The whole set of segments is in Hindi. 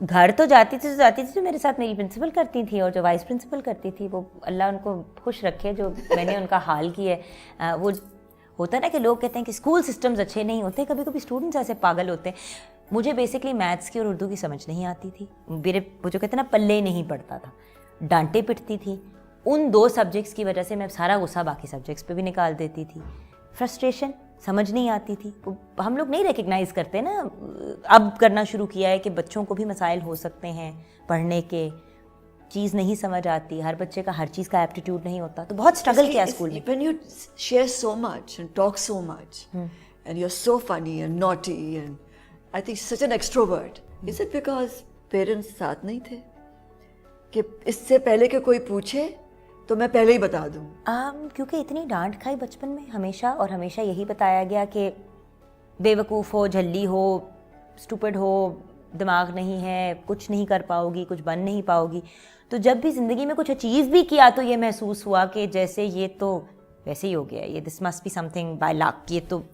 घर तो जाती थी तो मेरे साथ मेरी प्रिंसिपल करती थी और जो वाइस प्रिंसिपल करती थी, वो अल्लाह उनको खुश रखे जो मैंने उनका हाल किया है। वो होता है ना कि लोग कहते हैं कि स्कूल सिस्टम्स अच्छे नहीं होते, कभी कभी स्टूडेंट्स ऐसे पागल होते हैं। मुझे बेसिकली मैथ्स की और उर्दू की समझ नहीं आती थी, मेरे वो जो कहते हैं ना पल्ले ही नहीं पड़ता था, डांटे पिटती थी। उन 2 सब्जेक्ट्स की वजह से मैं सारा गुस्सा बाकी सब्जेक्ट्स पे भी निकाल देती थी। फ्रस्ट्रेशन, समझ नहीं आती थी। हम लोग नहीं रिकग्नाइज़ करते ना, अब करना शुरू किया है कि बच्चों को भी मसाइल हो सकते हैं पढ़ने के, चीज़ नहीं समझ आती, हर बच्चे का हर चीज़ का एप्टीट्यूड नहीं होता, तो बहुत स्ट्रगल किया स्कूल में। When you share so much and talk so much and you're so funny and naughty and I think such an extrovert, is it because parents साथ नहीं थे कि इससे पहले कि कोई पूछे तो मैं पहले ही बता दूं? क्योंकि इतनी डांट खाई बचपन में हमेशा, और हमेशा यही बताया गया कि बेवकूफ़ हो, झल्ली हो, स्टूपिड हो, दिमाग नहीं है, कुछ नहीं कर पाओगी, कुछ बन नहीं पाओगी। तो जब भी ज़िंदगी में कुछ अचीव भी किया तो ये महसूस हुआ कि जैसे ये तो वैसे ही हो गया, ये this must be something by luck, ये तो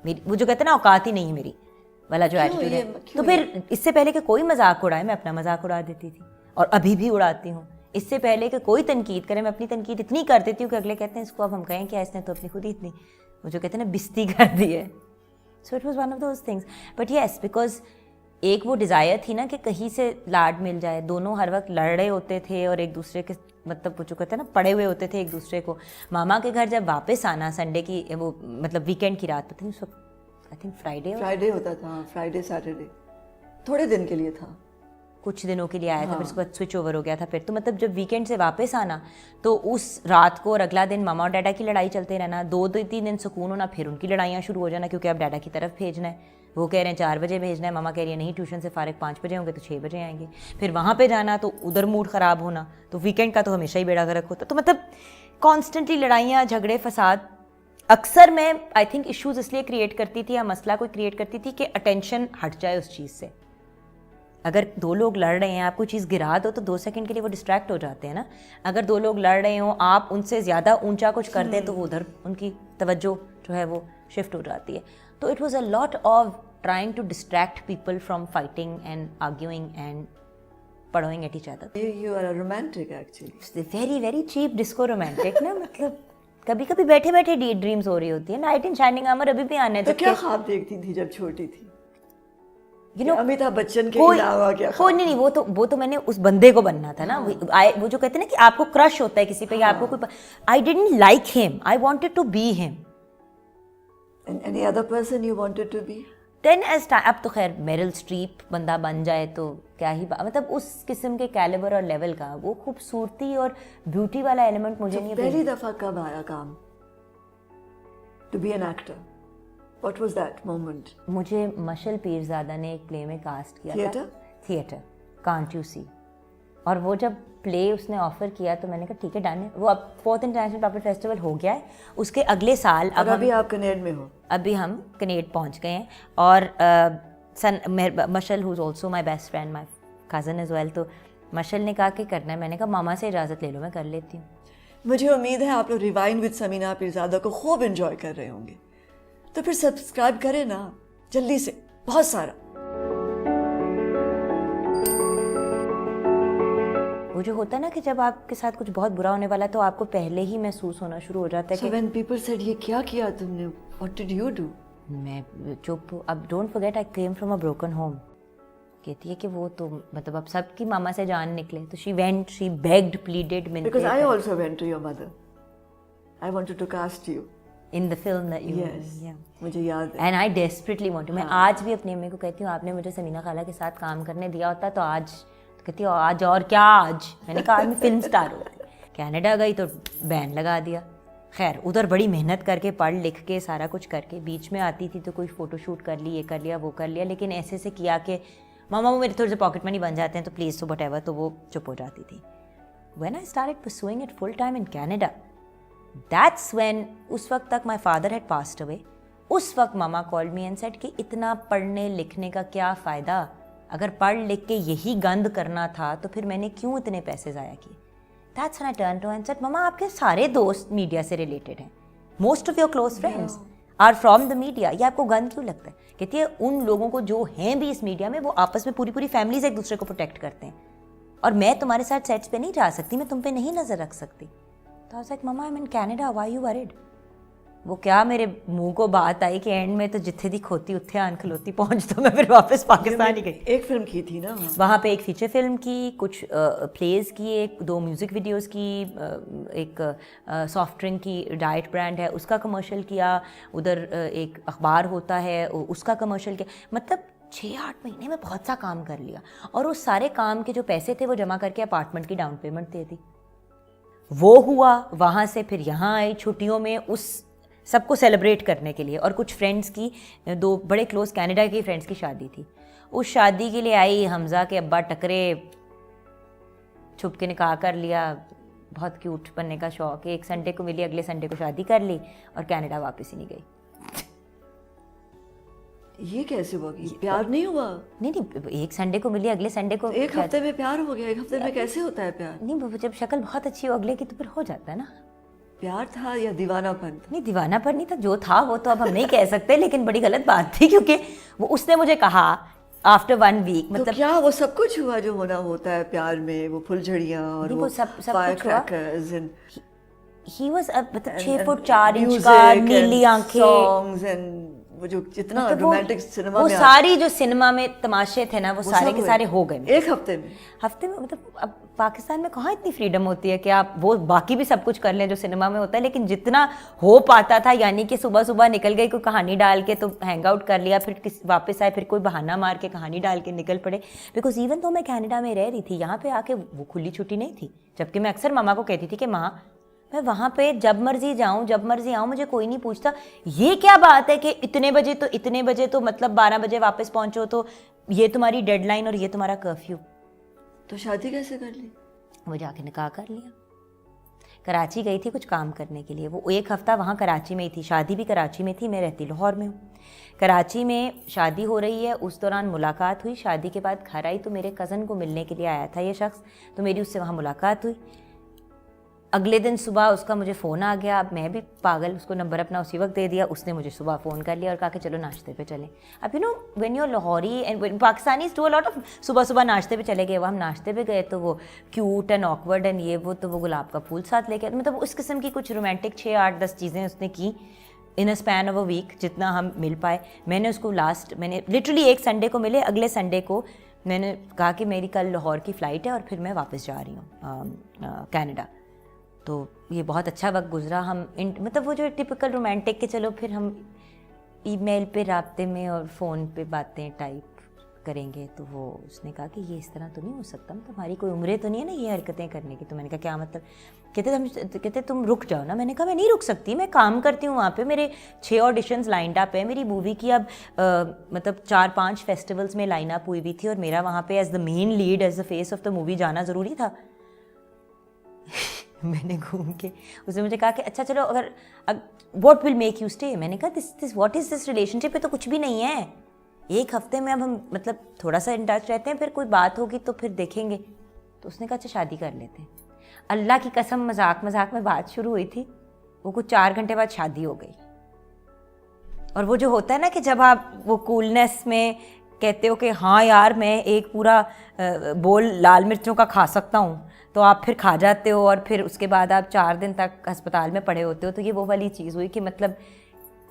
मेरी वो जो कहते हैं ना औकात ही नहीं है मेरी वाला जो एटीट्यूड है। तो फिर इससे पहले कि कोई मजाक उड़ाए मैं अपना मजाक उड़ा देती थी, और अभी भी उड़ाती हूँ। इससे पहले कि कोई तनकीद करे मैं अपनी तनकीद इतनी कर देती हूँ कि अगले कहते हैं इसको अब हम कहें क्या, इसने तो अपनी खुद ही इतनी वो जो कहते हैं ना बिस्ती कर दी है। So it was one of those things, but yes, because एक वो डिज़ायर थी ना कि कहीं से लाड मिल जाए। दोनों हर वक्त लड़ रहे होते थे और एक दूसरे के मतलब वो जो कहते हैं ना पड़े हुए होते थे एक दूसरे को। मामा के घर जब वापस आना संडे की वो मतलब वीकेंड की रात पता नहीं उस वक्त आई थिंक फ्राइडे होता था, फ्राइडे सैटरडे थोड़े दिन के लिए था, कुछ दिनों के लिए आया था, फिर उसके बाद स्विच ओवर हो गया था। फिर तो मतलब जब वीकेंड से वापस आना तो उस रात को और अगला दिन मामा और डैडा की लड़ाई चलते रहना, 2-3 दिन सुकून होना, फिर उनकी लड़ाइयाँ शुरू हो जाना क्योंकि अब डैडा की तरफ भेजना है। वो कह रहे हैं 4 बजे भेजना है, मामा कह रही है नहीं ट्यूशन से फारिग 5 बजे होंगे तो 6 बजे आएंगे। फिर वहाँ पे जाना तो उधर मूड ख़राब होना, तो वीकेंड का तो हमेशा ही बेड़ा गर्क होता। तो मतलब कॉन्स्टेंटली लड़ाइयाँ, झगड़े, फसाद। अक्सर मैं आई थिंक इश्यूज़ इसलिए क्रिएट करती थी या मसला कोई क्रिएट करती थी कि अटेंशन हट जाए उस चीज़ से। अगर 2 लोग लड़ रहे हैं, आप कोई चीज़ गिरा दो तो 2 सेकंड के लिए वो डिस्ट्रैक्ट हो जाते हैं ना। अगर 2 लोग लड़ रहे हो, आप उनसे ज़्यादा ऊंचा कुछ कर दें तो वो उधर उनकी तवज्जो जो है वो शिफ्ट हो जाती है। तो it was a lot of trying to distract people from fighting and arguing and पढ़ोइंग at each other. You are a romantic actually. Very very cheap disco romantic ना। मतलब कभी कभी बैठे बैठे ड्रीम्स हो रही होती है। नाइट इन शाइनिंग आर्मर अभी भी आने तो क्या ख्वाब देखती थी जब छोटी थी? You know, अमिताभ बच्चन के अलावा क्या? कोई नहीं, वो तो मैंने उस बंदे को बनना था ना। वो जो कहते हैं ना कि आपको क्रश होता है किसी पे, या आपको कोई, I didn't like him, I wanted to be him. Any other person you wanted to be? Then as अब तो खैर मेरिल स्ट्रीप बंदा बन जाए तो क्या ही मतलब उस किस्म के कैलिबर और लेवल का वो खूबसूरती और ब्यूटी वाला एलिमेंट मुझे नहीं। पहली दफा कब आया काम to be an actor? What was that moment? मुझे मशल पीरज़ादा ने एक प्ले में कास्ट किया था, थिएटर कांट यू सी। और वो जब प्ले उसने ऑफर किया तो मैंने कहा ठीक है डन है। वो अब 4th इंटरनेशनल पपेट फेस्टिवल हो गया है, उसके अगले साल अब अभी आप कनेड में हो? अभी हम कनेड पहुंच गए हैं। और Mashal who is also my best friend, my cousin as well. तो मशल ने कहा कि करना है, मैंने कहा मामा से इजाज़त ले लो, मैं कर लेती हूँ। मुझे उम्मीद है आप लोग रिवाइंड विद समीना पीरज़ादा को खूब एंजॉय कर रहे होंगे, तो फिर सब्सक्राइब करें ना जल्दी से, बहुत सारा। वो जो होता है ना कि जब आपके साथ कुछ बहुत बुरा होने वाला है तो आपको पहले ही महसूस होना शुरू हो जाता है कि when people said ये क्या किया तुमने, what did you do? मैं चुप। अब don't forget I came from a broken home. कहती है कि वो तो मतलब अब सबकी मामा से जान निकले, तो she went, she bagged, pleaded, because I also went to your mother. I wanted to cast you in the film that you yes yeah. मुझे याद है। and I desperately want to। मैं आज भी अपनी अम्मी को कहती हूँ आपने मुझे समीना खाला के साथ काम करने दिया होता तो आज, तो कहती है आज और क्या आज। मैंने कहा आज मैं फिल्म स्टार होती। कनाडा गई तो बैन लगा दिया। खैर उधर बड़ी मेहनत करके पढ़ लिख के सारा कुछ करके बीच में आती थी तो कोई फ़ोटोशूट कर ली, ये कर लिया, वो कर लिया, लेकिन ऐसे से किया कि मामा वो मेरे थोड़े से पॉकेट मनी बन जाते हैं तो प्लीज़ तो वट तो वो चुप हो जाती थी। When I started pursuing it full time in Canada, that's when, उस वक्त तक my father had passed away. उस वक्त मामा कॉल्ड मी एंड सेड कि इतना पढ़ने लिखने का क्या फ़ायदा, अगर पढ़ लिख के यही गंद करना था तो फिर मैंने क्यों इतने पैसे ज़ाया किए। That's when I turn to and said मामा आपके सारे दोस्त मीडिया से रिलेटेड हैं, most of your close friends, are from the media. ये आपको गंद क्यों लगता है? कहती है उन लोगों को जो हैं भी इस मीडिया में, वो आपस में पूरी पूरी फैमिलीज एक दूसरे को प्रोटेक्ट करते हैं, और मैं तुम्हारे साथ सेट्स पे नहीं जा सकती, मैं तुम पे नहीं नजर रख सकती। तो I was like mamma I am in Canada, why you worried? वो क्या मेरे मुंह को बात आई कि एंड में तो जिथे दी खोती उत्थे आन खलोती, पहुंच तो मैं फिर वापस पाकिस्तान ही गई। एक फिल्म की थी ना वहाँ पे एक फीचर फिल्म की, कुछ प्लेज किए, 2 म्यूज़िक वीडियोस की, एक सॉफ्ट ड्रिंक की डाइट ब्रांड है उसका कमर्शियल किया, उधर एक अखबार होता है उसका कमर्शियल किया। मतलब 6-8 महीने में बहुत सा काम कर लिया, और उस सारे काम के जो पैसे थे वो जमा करके अपार्टमेंट की डाउन पेमेंट दे दी। वो हुआ, वहाँ से फिर यहाँ आई छुट्टियों में उस सबको सेलिब्रेट करने के लिए, और कुछ फ्रेंड्स की, 2 बड़े क्लोज कनाडा के फ्रेंड्स की शादी थी, उस शादी के लिए आई। हमजा के अब्बा टकरे, छुप के निकाह कर लिया, बहुत क्यूट बनने का शौक है। एक संडे को मिली, अगले संडे को शादी कर ली और कनाडा वापस ही नहीं गई। ये कैसे हुआ? प्यार नहीं हुआ? नहीं, एक संडे को मिली, अगले संडे को एक हफ्ते में प्यार हो गया? एक हफ्ते में कैसे होता है प्यार? नहीं, जब शक्ल बहुत अच्छी हो अगले की तो फिर हो जाता है ना। प्यार था या दीवानापन? नहीं, दीवानापन नहीं था, जो था वो तो अब हम नहीं कह सकते, लेकिन बड़ी गलत बात थी, क्योंकि वो उसने मुझे कहा आफ्टर 1 वीक, मतलब तो क्या वो सब कुछ हुआ जो होना होता है प्यार में? वो फुलझड़ियाँ और वो सब कुछ हुआ। फायरक्रैकर्स एंड ही वाज मतलब 6 फुट 4 इंच का, नीली आंखें, सॉन्ग्स एंड वो जो जितना मतलब रोमांटिक सिनेमा वो में सारी जो सिनेमा में तमाशे थे ना, वो सारे के सारे हो गए एक हफ्ते में। मतलब अब पाकिस्तान में कहाँ इतनी फ्रीडम होती है कि आप वो बाकी भी सब कुछ कर लें जो सिनेमा में होता है, लेकिन जितना हो पाता था, यानी कि सुबह सुबह निकल गई, कोई कहानी डाल के तो हैंग आउट कर लिया, फिर वापस आए, फिर कोई बहाना मार के कहानी डाल के निकल पड़े। बिकॉज इवन तो मैं कनाडा में रह रही थी, यहाँ पे आके वो खुली छुट्टी नहीं थी, जबकि मैं अक्सर मामा को कहती थी कि माँ मैं वहाँ पे जब मर्जी जाऊँ, जब मर्जी आऊँ, मुझे कोई नहीं पूछता। ये क्या बात है कि इतने बजे तो मतलब 12 बजे वापस पहुँचो, तो ये तुम्हारी डेडलाइन और ये तुम्हारा कर्फ्यू। तो शादी कैसे कर ली? वो जाके निकाह कर लिया। कराची गई थी कुछ काम करने के लिए, वो 1 हफ्ता वहाँ कराची में ही थी, शादी भी कराची में थी, मैं रहती लाहौर में हूँ। कराची में शादी हो रही है, उस दौरान मुलाकात हुई। शादी के बाद घर आई तो मेरे कज़न को मिलने के लिए आया था ये शख्स, तो मेरी उससे वहाँ मुलाकात हुई। अगले दिन सुबह उसका मुझे फ़ोन आ गया। अब मैं भी पागल, उसको नंबर अपना उसी वक्त दे दिया। उसने मुझे सुबह फ़ोन कर लिया और कहा कि चलो नाश्ते पे चलें। अब you know when you are Lahori and Pakistanis do a lot of सुबह सुबह नाश्ते पे चले गए। वो हम नाश्ते पे गए तो वो क्यूट एंड ऑकवर्ड एंड ये वो, तो वो गुलाब का फूल साथ लेके, मतलब उस किस्म की कुछ रोमांटिक 6-8-10 चीज़ें उसने की in a span of a week, जितना हम मिल पाए। मैंने उसको मैंने लिटरली एक संडे को मिले, अगले संडे को मैंने कहा कि मेरी कल लाहौर की फ़्लाइट है और फिर मैं वापस जा रही हूँ कनाडा। तो ये बहुत अच्छा वक्त गुजरा। हम मतलब वो जो टिपिकल रोमांटिक के चलो फिर हम ईमेल पे राब्ते में और फ़ोन पे बातें टाइप करेंगे, तो वो उसने कहा कि ये इस तरह तो नहीं हो सकता, तुम्हारी कोई उम्र तो नहीं है ना ये हरकतें करने की। तो मैंने कहा क्या मतलब? कहते तुम रुक जाओ ना। मैंने कहा मैं नहीं रुक सकती, मैं काम करती हूँ वहाँ पे, मेरे 6 ऑडिशंस लाइंड अप है, मेरी मूवी की अब मतलब 4-5 फेस्टिवल्स में लाइन अप हुई भी थी और मेरा वहाँ पे as the main lead, as the face of the movie जाना ज़रूरी था। मैंने घूम के उसने मुझे कहा कि अच्छा चलो अगर what will make you stay. मैंने कहा this what is this relationship, पे तो कुछ भी नहीं है, 1 हफ्ते में अब हम मतलब थोड़ा सा इन टच रहते हैं, फिर कोई बात होगी तो फिर देखेंगे। तो उसने कहा अच्छा शादी कर लेते हैं। अल्लाह की कसम मजाक मजाक में बात शुरू हुई थी, वो कुछ 4 घंटे बाद शादी हो गई। और वो जो होता है ना कि जब आप वो कूलनेस में कहते हो कि हाँ यार मैं एक पूरा बोल लाल मिर्चों का खा सकता हूँ, तो आप फिर खा जाते हो और फिर उसके बाद आप 4 दिन तक अस्पताल में पड़े होते हो। तो ये वो वाली चीज़ हुई कि मतलब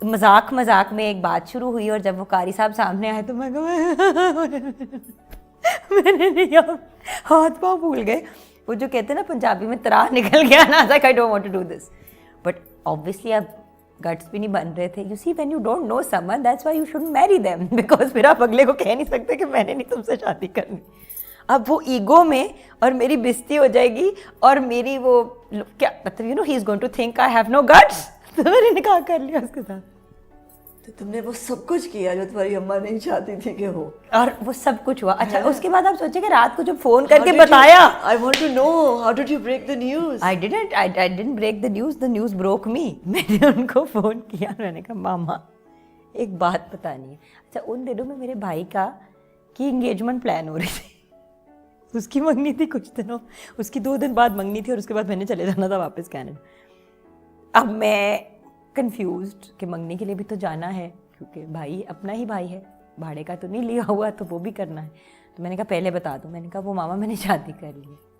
मजाक मजाक में एक बात शुरू हुई और जब वो कारी साहब सामने आए तो मैंने नहीं, हाथ पाँव भूल गए। वो जो कहते हैं ना पंजाबी में तराह निकल गया ना, I don't want to do this, but obviously अब गट्स भी नहीं बन रहे थे। You see when you don't know someone that's why you shouldn't marry them, because फिर आप अगले को कह नहीं सकते कि मैंने नहीं तुमसे शादी करनी। अब वो ईगो में और मेरी बेइज्जती हो जाएगी और मेरी वो क्या मतलब, you know he is going to think I have no guts. तो मैंने निकाह कर लिया उसके साथ। तो तुमने वो सब कुछ किया जो तुम्हारी अम्मा नहीं चाहती थी कि हो, और वो सब कुछ हुआ। अच्छा उसके बाद आप सोचे कि रात को जब फोन करके बताया, I want to know how did you break the news? I didn't break the news broke me. मैंने उनको फ़ोन किया, मैंने कहा मामा एक बात बतानी है। अच्छा उन दिनों में मेरे भाई की इंगेजमेंट प्लान हो रही थी, उसकी मंगनी थी कुछ दिनों, उसकी 2 दिन बाद मंगनी थी और उसके बाद मैंने चले जाना था वापस कनाडा। अब मैं कंफ्यूज्ड कि मंगने के लिए भी तो जाना है, क्योंकि भाई अपना ही भाई है, भाड़े का तो नहीं लिया हुआ, तो वो भी करना है। तो मैंने कहा पहले बता दो। मैंने कहा वो मामा मैंने शादी कर ली है।